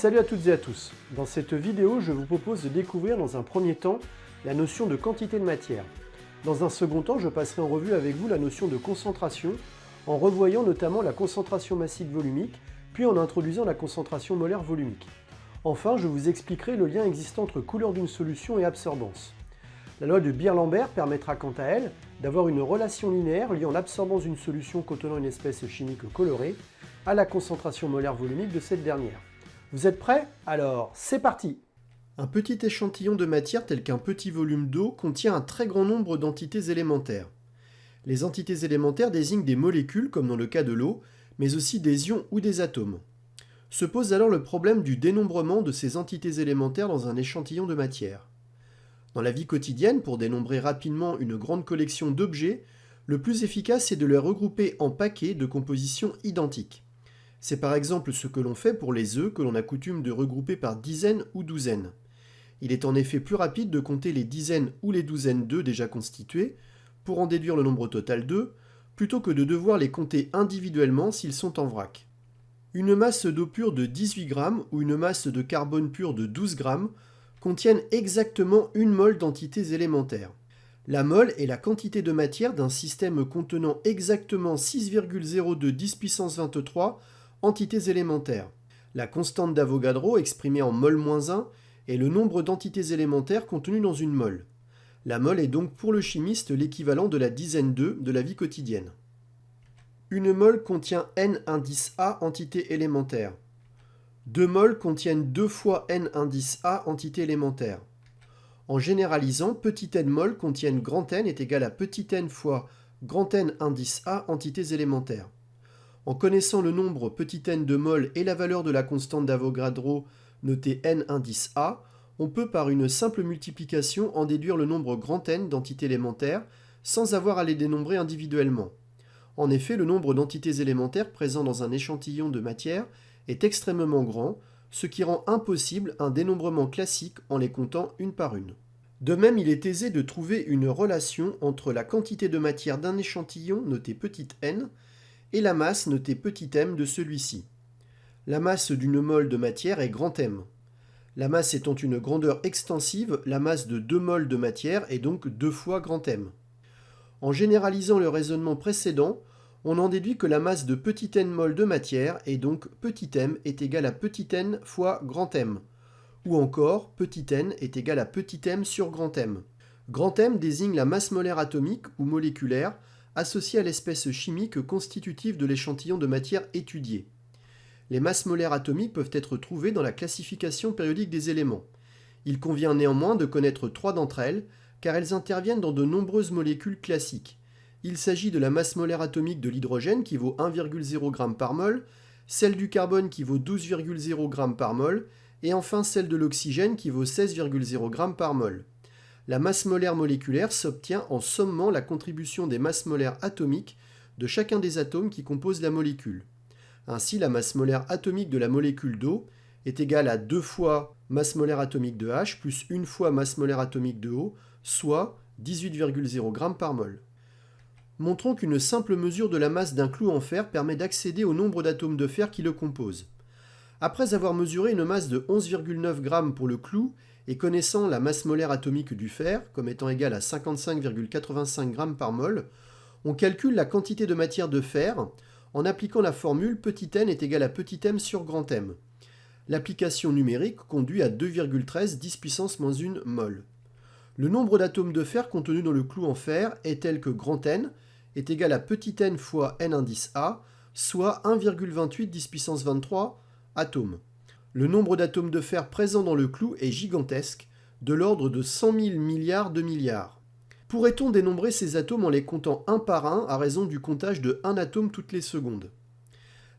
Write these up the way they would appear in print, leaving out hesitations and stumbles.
Salut à toutes et à tous. Dans cette vidéo, je vous propose de découvrir dans un premier temps la notion de quantité de matière. Dans un second temps, je passerai en revue avec vous la notion de concentration, en revoyant notamment la concentration massique volumique, puis en introduisant la concentration molaire volumique. Enfin, je vous expliquerai le lien existant entre couleur d'une solution et absorbance. La loi de Beer-Lambert permettra quant à elle d'avoir une relation linéaire liant l'absorbance d'une solution contenant une espèce chimique colorée à la concentration molaire volumique de cette dernière. Vous êtes prêts? Alors, c'est parti! Un petit échantillon de matière tel qu'un petit volume d'eau contient un très grand nombre d'entités élémentaires. Les entités élémentaires désignent des molécules, comme dans le cas de l'eau, mais aussi des ions ou des atomes. Se pose alors le problème du dénombrement de ces entités élémentaires dans un échantillon de matière. Dans la vie quotidienne, pour dénombrer rapidement une grande collection d'objets, le plus efficace est de les regrouper en paquets de composition identiques. C'est par exemple ce que l'on fait pour les œufs que l'on a coutume de regrouper par dizaines ou douzaines. Il est en effet plus rapide de compter les dizaines ou les douzaines d'œufs déjà constitués, pour en déduire le nombre total d'œufs, plutôt que de devoir les compter individuellement s'ils sont en vrac. Une masse d'eau pure de 18 grammes ou une masse de carbone pur de 12 grammes contiennent exactement une mole d'entités élémentaires. La mole est la quantité de matière d'un système contenant exactement 6,02 10 puissance 23 entités élémentaires. La constante d'Avogadro, exprimée en mol-1, est le nombre d'entités élémentaires contenues dans une mole. La mole est donc pour le chimiste l'équivalent de la dizaine d'œufs de la vie quotidienne. Une mole contient n indice A entités élémentaires. 2 moles contiennent 2 fois n indice A entités élémentaires. En généralisant, petit n mol contiennent grand N est égal à petit n fois grand N indice A entités élémentaires. En connaissant le nombre petit n de mol et la valeur de la constante d'Avogadro notée n indice A, on peut par une simple multiplication en déduire le nombre grand N d'entités élémentaires sans avoir à les dénombrer individuellement. En effet, le nombre d'entités élémentaires présents dans un échantillon de matière est extrêmement grand, ce qui rend impossible un dénombrement classique en les comptant une par une. De même, il est aisé de trouver une relation entre la quantité de matière d'un échantillon noté petit n et la masse notée petit m de celui-ci. La masse d'une mole de matière est grand M. La masse étant une grandeur extensive, la masse de 2 moles de matière est donc 2 fois grand M. En généralisant le raisonnement précédent, on en déduit que la masse de petit n mol de matière et donc petit m est égal à petit n fois grand M. Ou encore, petit n est égal à petit m sur grand M. Grand M désigne la masse molaire atomique ou moléculaire associée à l'espèce chimique constitutive de l'échantillon de matière étudié. Les masses molaires atomiques peuvent être trouvées dans la classification périodique des éléments. Il convient néanmoins de connaître 3 d'entre elles, car elles interviennent dans de nombreuses molécules classiques. Il s'agit de la masse molaire atomique de l'hydrogène qui vaut 1,0 g par mol, celle du carbone qui vaut 12,0 g par mol, et enfin celle de l'oxygène qui vaut 16,0 g par mol. La masse molaire moléculaire s'obtient en sommant la contribution des masses molaires atomiques de chacun des atomes qui composent la molécule. Ainsi, la masse molaire atomique de la molécule d'eau est égale à 2 fois masse molaire atomique de H plus 1 fois masse molaire atomique de eau, soit 18,0 g par mol. Montrons qu'une simple mesure de la masse d'un clou en fer permet d'accéder au nombre d'atomes de fer qui le composent. Après avoir mesuré une masse de 11,9 g pour le clou et connaissant la masse molaire atomique du fer comme étant égale à 55,85 g par mol, on calcule la quantité de matière de fer en appliquant la formule petit n est égal à petit m sur grand M. L'application numérique conduit à 2,13 10 puissance moins 1 mol. Le nombre d'atomes de fer contenus dans le clou en fer est tel que grand N est égal à petit n fois n indice A, soit 1,28 10 puissance 23 atomes. Le nombre d'atomes de fer présents dans le clou est gigantesque, de l'ordre de 100 000 milliards de milliards. Pourrait-on dénombrer ces atomes en les comptant un par un à raison du comptage de 1 atome toutes les secondes?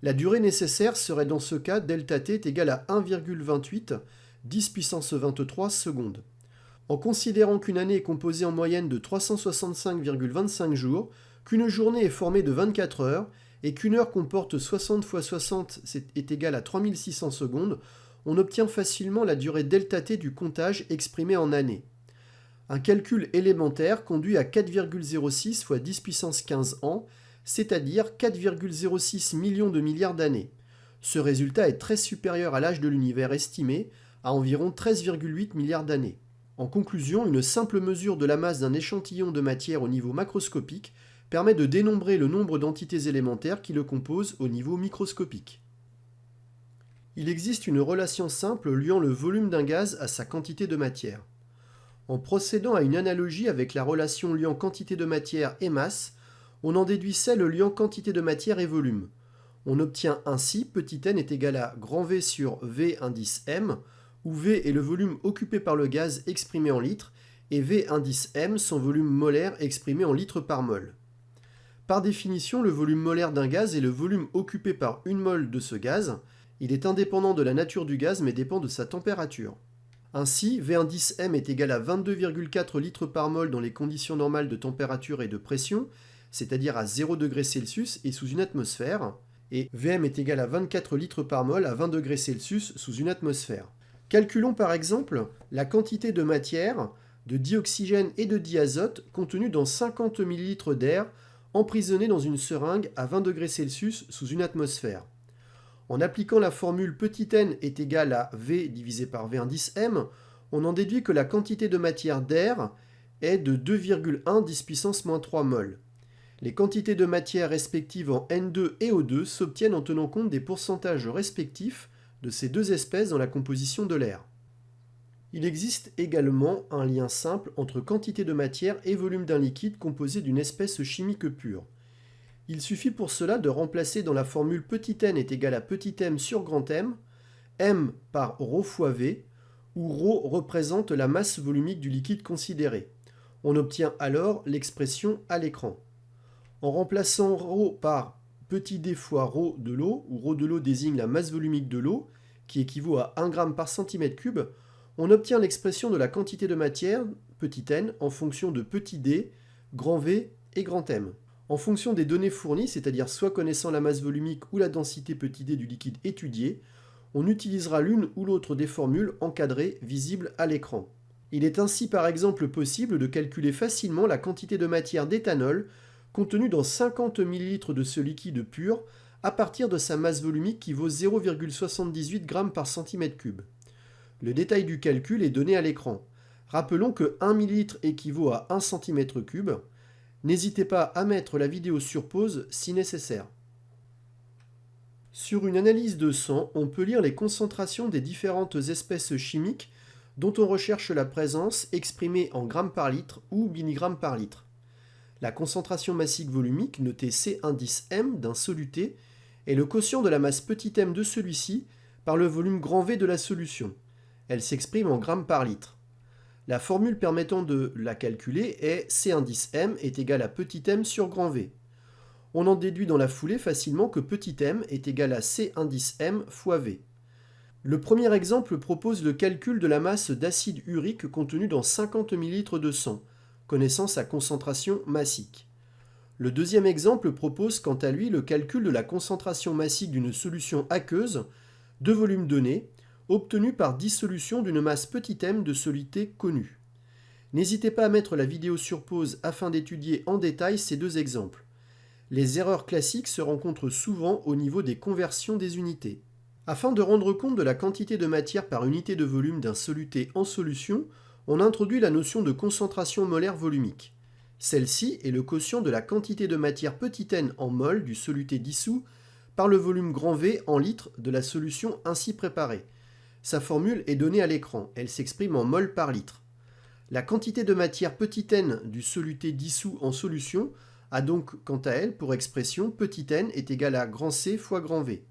La durée nécessaire serait dans ce cas ΔT est égale à 1,28 10 puissance 23 secondes. En considérant qu'une année est composée en moyenne de 365,25 jours, qu'une journée est formée de 24 heures et qu'une heure comporte 60 fois 60 est égal à 3600 secondes, on obtient facilement la durée ΔT du comptage exprimée en années. Un calcul élémentaire conduit à 4,06 fois 10 puissance 15 ans, c'est-à-dire 4,06 millions de milliards d'années. Ce résultat est très supérieur à l'âge de l'univers estimé à environ 13,8 milliards d'années. En conclusion, une simple mesure de la masse d'un échantillon de matière au niveau macroscopique permet de dénombrer le nombre d'entités élémentaires qui le composent au niveau microscopique. Il existe une relation simple liant le volume d'un gaz à sa quantité de matière. En procédant à une analogie avec la relation liant quantité de matière et masse, on en déduit celle liant quantité de matière et volume. On obtient ainsi petit n est égal à grand V sur V indice M, où V est le volume occupé par le gaz exprimé en litres, et V indice M son volume molaire exprimé en litres par mol. Par définition, le volume molaire d'un gaz est le volume occupé par une mole de ce gaz. Il est indépendant de la nature du gaz mais dépend de sa température. Ainsi, V indice M est égal à 22,4 litres par mol dans les conditions normales de température et de pression, c'est-à-dire à 0 degrés Celsius et sous une atmosphère, et Vm est égal à 24 litres par mol à 20 degrés Celsius sous une atmosphère. Calculons par exemple la quantité de matière, de dioxygène et de diazote contenue dans 50 ml d'air emprisonné dans une seringue à 20 degrés Celsius sous une atmosphère. En appliquant la formule petit n est égal à V divisé par V indice M, on en déduit que la quantité de matière d'air est de 2,1 10 puissance moins 3 mol. Les quantités de matière respectives en N2 et O2 s'obtiennent en tenant compte des pourcentages respectifs de ces deux espèces dans la composition de l'air. Il existe également un lien simple entre quantité de matière et volume d'un liquide composé d'une espèce chimique pure. Il suffit pour cela de remplacer dans la formule petit n est égal à petit m sur grand M, m par ρ fois V, où ρ représente la masse volumique du liquide considéré. On obtient alors l'expression à l'écran. En remplaçant ρ par petit d fois ρ de l'eau, où ρ de l'eau désigne la masse volumique de l'eau, qui équivaut à 1 g par cm cube, on obtient l'expression de la quantité de matière, petit n, en fonction de petit d, grand V et grand M. En fonction des données fournies, c'est-à-dire soit connaissant la masse volumique ou la densité petit d du liquide étudié, on utilisera l'une ou l'autre des formules encadrées visibles à l'écran. Il est ainsi par exemple possible de calculer facilement la quantité de matière d'éthanol contenue dans 50 ml de ce liquide pur à partir de sa masse volumique qui vaut 0,78 g par cm3. Le détail du calcul est donné à l'écran. Rappelons que 1 ml équivaut à 1 cm3. N'hésitez pas à mettre la vidéo sur pause si nécessaire. Sur une analyse de sang, on peut lire les concentrations des différentes espèces chimiques dont on recherche la présence exprimée en grammes par litre ou milligrammes par litre. La concentration massique volumique, notée C indice M d'un soluté, est le quotient de la masse petit m de celui-ci par le volume grand V de la solution. Elle s'exprime en grammes par litre. La formule permettant de la calculer est C indice M est égal à petit m sur grand V. On en déduit dans la foulée facilement que petit m est égal à C indice M fois V. Le premier exemple propose le calcul de la masse d'acide urique contenue dans 50 ml de sang, connaissant sa concentration massique. Le deuxième exemple propose quant à lui le calcul de la concentration massique d'une solution aqueuse de volume donné, obtenu par dissolution d'une masse petit m de soluté connue. N'hésitez pas à mettre la vidéo sur pause afin d'étudier en détail ces deux exemples. Les erreurs classiques se rencontrent souvent au niveau des conversions des unités. Afin de rendre compte de la quantité de matière par unité de volume d'un soluté en solution, on introduit la notion de concentration molaire volumique. Celle-ci est le quotient de la quantité de matière petit n en mol du soluté dissous par le volume grand V en litres de la solution ainsi préparée. Sa formule est donnée à l'écran, elle s'exprime en mol par litre. La quantité de matière petit n du soluté dissous en solution a donc quant à elle pour expression petit n est égal à grand C fois grand V.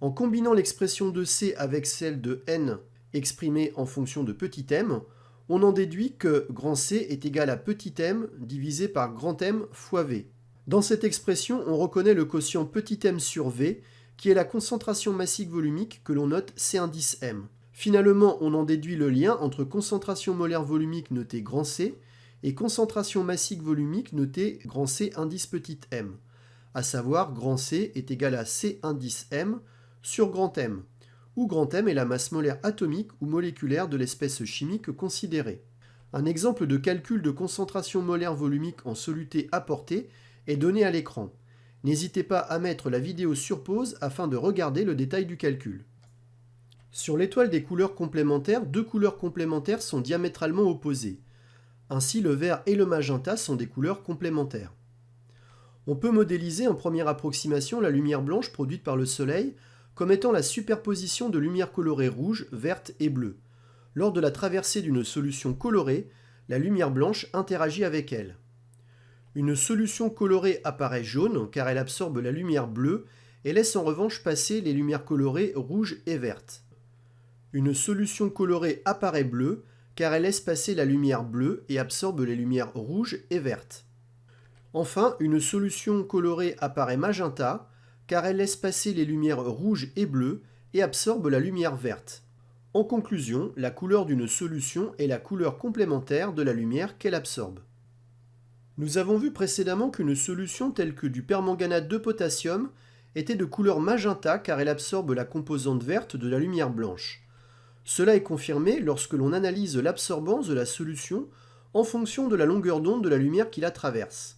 En combinant l'expression de C avec celle de n exprimée en fonction de petit m, on en déduit que grand C est égal à petit m divisé par grand M fois V. Dans cette expression, on reconnaît le quotient petit m sur V, qui est la concentration massique volumique que l'on note C indice M. Finalement, on en déduit le lien entre concentration molaire volumique notée grand C et concentration massique volumique notée grand C indice petit m, à savoir grand C est égal à C indice M sur grand M, où grand M est la masse molaire atomique ou moléculaire de l'espèce chimique considérée. Un exemple de calcul de concentration molaire volumique en soluté apporté est donné à l'écran. N'hésitez pas à mettre la vidéo sur pause afin de regarder le détail du calcul. Sur l'étoile des couleurs complémentaires, deux couleurs complémentaires sont diamétralement opposées. Ainsi, le vert et le magenta sont des couleurs complémentaires. On peut modéliser en première approximation la lumière blanche produite par le Soleil comme étant la superposition de lumières colorées rouge, verte et bleue. Lors de la traversée d'une solution colorée, la lumière blanche interagit avec elle. Une solution colorée apparaît jaune car elle absorbe la lumière bleue et laisse en revanche passer les lumières colorées rouge et verte. Une solution colorée apparaît bleue car elle laisse passer la lumière bleue et absorbe les lumières rouges et vertes. Enfin, une solution colorée apparaît magenta car elle laisse passer les lumières rouges et bleues et absorbe la lumière verte. En conclusion, la couleur d'une solution est la couleur complémentaire de la lumière qu'elle absorbe. Nous avons vu précédemment qu'une solution telle que du permanganate de potassium était de couleur magenta car elle absorbe la composante verte de la lumière blanche. Cela est confirmé lorsque l'on analyse l'absorbance de la solution en fonction de la longueur d'onde de la lumière qui la traverse.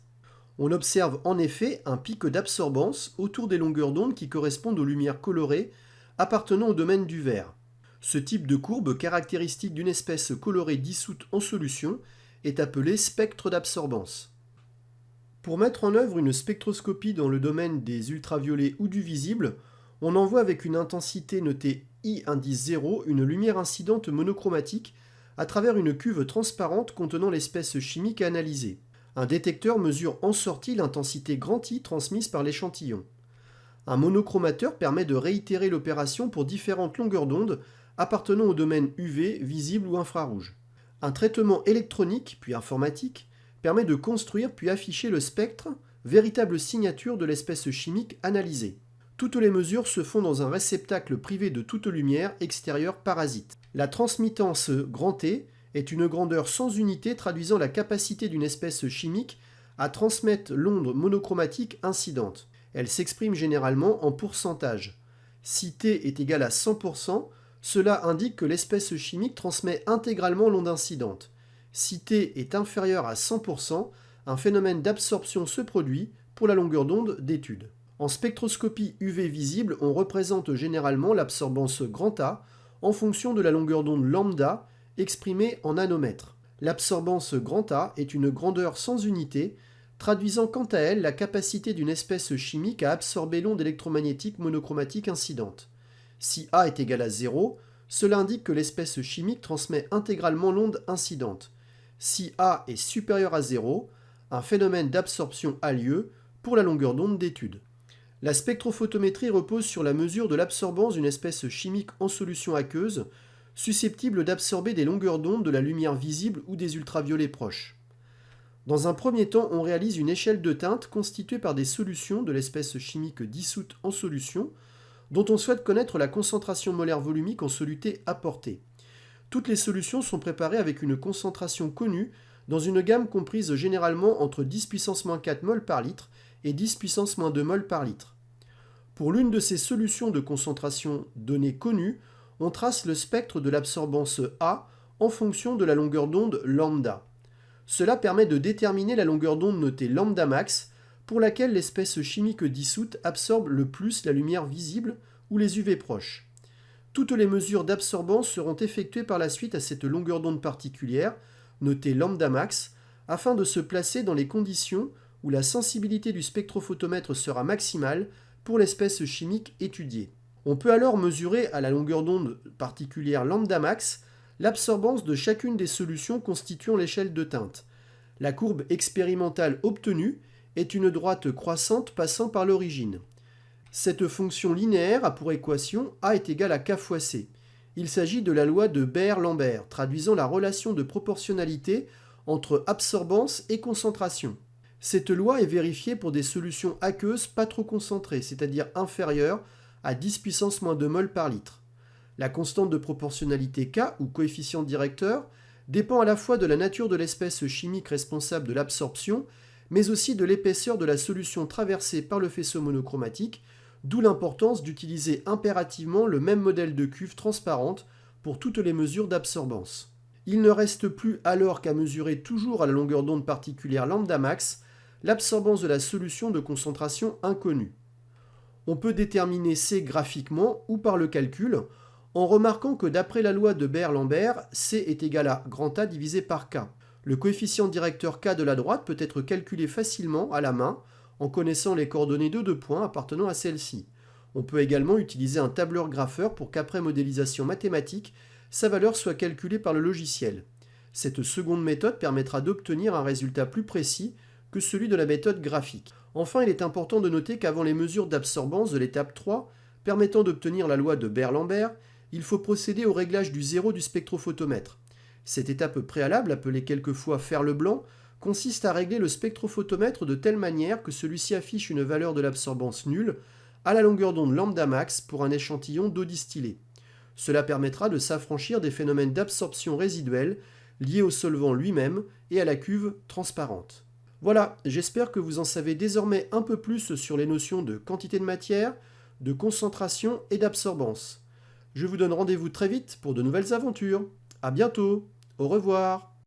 On observe en effet un pic d'absorbance autour des longueurs d'onde qui correspondent aux lumières colorées appartenant au domaine du vert. Ce type de courbe caractéristique d'une espèce colorée dissoute en solution est appelé spectre d'absorbance. Pour mettre en œuvre une spectroscopie dans le domaine des ultraviolets ou du visible, on envoie avec une intensité notée I indice 0 une lumière incidente monochromatique à travers une cuve transparente contenant l'espèce chimique à analyser. Un détecteur mesure en sortie l'intensité grand I transmise par l'échantillon. Un monochromateur permet de réitérer l'opération pour différentes longueurs d'onde appartenant au domaine UV, visible ou infrarouge. Un traitement électronique, puis informatique, permet de construire puis afficher le spectre, véritable signature de l'espèce chimique analysée. Toutes les mesures se font dans un réceptacle privé de toute lumière extérieure parasite. La transmittance grand T est une grandeur sans unité traduisant la capacité d'une espèce chimique à transmettre l'onde monochromatique incidente. Elle s'exprime généralement en pourcentage. Si T est égal à 100%, cela indique que l'espèce chimique transmet intégralement l'onde incidente. Si T est inférieur à 100%, un phénomène d'absorption se produit pour la longueur d'onde d'étude. En spectroscopie UV visible, on représente généralement l'absorbance grand A en fonction de la longueur d'onde lambda exprimée en nanomètres. L'absorbance grand A est une grandeur sans unité, traduisant quant à elle la capacité d'une espèce chimique à absorber l'onde électromagnétique monochromatique incidente. Si A est égal à 0, cela indique que l'espèce chimique transmet intégralement l'onde incidente. Si A est supérieur à 0, un phénomène d'absorption a lieu pour la longueur d'onde d'étude. La spectrophotométrie repose sur la mesure de l'absorbance d'une espèce chimique en solution aqueuse, susceptible d'absorber des longueurs d'onde de la lumière visible ou des ultraviolets proches. Dans un premier temps, on réalise une échelle de teinte constituée par des solutions de l'espèce chimique dissoute en solution, dont on souhaite connaître la concentration molaire volumique en soluté apportée. Toutes les solutions sont préparées avec une concentration connue dans une gamme comprise généralement entre 10 puissance moins 4 mol par litre et 10 puissance moins 2 mol par litre. Pour l'une de ces solutions de concentration donnée connue, on trace le spectre de l'absorbance A en fonction de la longueur d'onde lambda. Cela permet de déterminer la longueur d'onde notée lambda max, pour laquelle l'espèce chimique dissoute absorbe le plus la lumière visible ou les UV proches. Toutes les mesures d'absorbance seront effectuées par la suite à cette longueur d'onde particulière, notée lambda max, afin de se placer dans les conditions où la sensibilité du spectrophotomètre sera maximale pour l'espèce chimique étudiée. On peut alors mesurer à la longueur d'onde particulière lambda max l'absorbance de chacune des solutions constituant l'échelle de teinte. La courbe expérimentale obtenue est une droite croissante passant par l'origine. Cette fonction linéaire a pour équation A est égal à K fois C. Il s'agit de la loi de Beer-Lambert, traduisant la relation de proportionnalité entre absorbance et concentration. Cette loi est vérifiée pour des solutions aqueuses pas trop concentrées, c'est-à-dire inférieures à 10 puissance moins 2 mol par litre. La constante de proportionnalité K, ou coefficient directeur, dépend à la fois de la nature de l'espèce chimique responsable de l'absorption, mais aussi de l'épaisseur de la solution traversée par le faisceau monochromatique, d'où l'importance d'utiliser impérativement le même modèle de cuve transparente pour toutes les mesures d'absorbance. Il ne reste plus alors qu'à mesurer toujours à la longueur d'onde particulière lambda max l'absorbance de la solution de concentration inconnue. On peut déterminer C graphiquement ou par le calcul, en remarquant que d'après la loi de Beer-Lambert, C est égal à grand A divisé par K. Le coefficient directeur K de la droite peut être calculé facilement à la main en connaissant les coordonnées de 2 points appartenant à celle-ci. On peut également utiliser un tableur grapheur pour qu'après modélisation mathématique, sa valeur soit calculée par le logiciel. Cette seconde méthode permettra d'obtenir un résultat plus précis que celui de la méthode graphique. Enfin, il est important de noter qu'avant les mesures d'absorbance de l'étape 3, permettant d'obtenir la loi de Beer-Lambert, il faut procéder au réglage du zéro du spectrophotomètre. Cette étape préalable, appelée quelquefois faire le blanc, consiste à régler le spectrophotomètre de telle manière que celui-ci affiche une valeur de l'absorbance nulle à la longueur d'onde lambda max pour un échantillon d'eau distillée. Cela permettra de s'affranchir des phénomènes d'absorption résiduelle liés au solvant lui-même et à la cuve transparente. Voilà, j'espère que vous en savez désormais un peu plus sur les notions de quantité de matière, de concentration et d'absorbance. Je vous donne rendez-vous très vite pour de nouvelles aventures. À bientôt, au revoir.